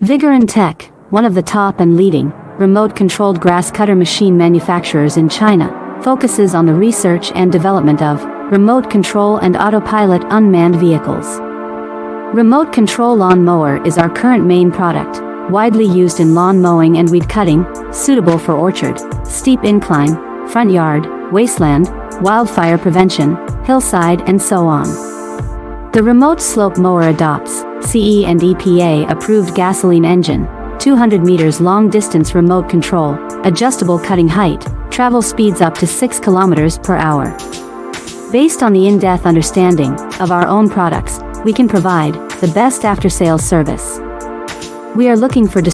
Vigor and Tech, one of the top and leading remote-controlled grass cutter machine manufacturers in China, focuses on the research and development of remote control and autopilot unmanned vehicles. Remote control lawnmower is our current main product, widely used in lawn mowing and weed cutting, suitable for orchard, steep incline, front yard, wasteland, wildfire prevention, hillside, and so on. The remote slope mower adopts CE and EPA approved gasoline engine, 200 meters long distance remote control, adjustable cutting height, travel speeds up to 6 kilometers per hour. Based on the in-depth understanding of our own products, we can provide the best after-sales service. We are looking for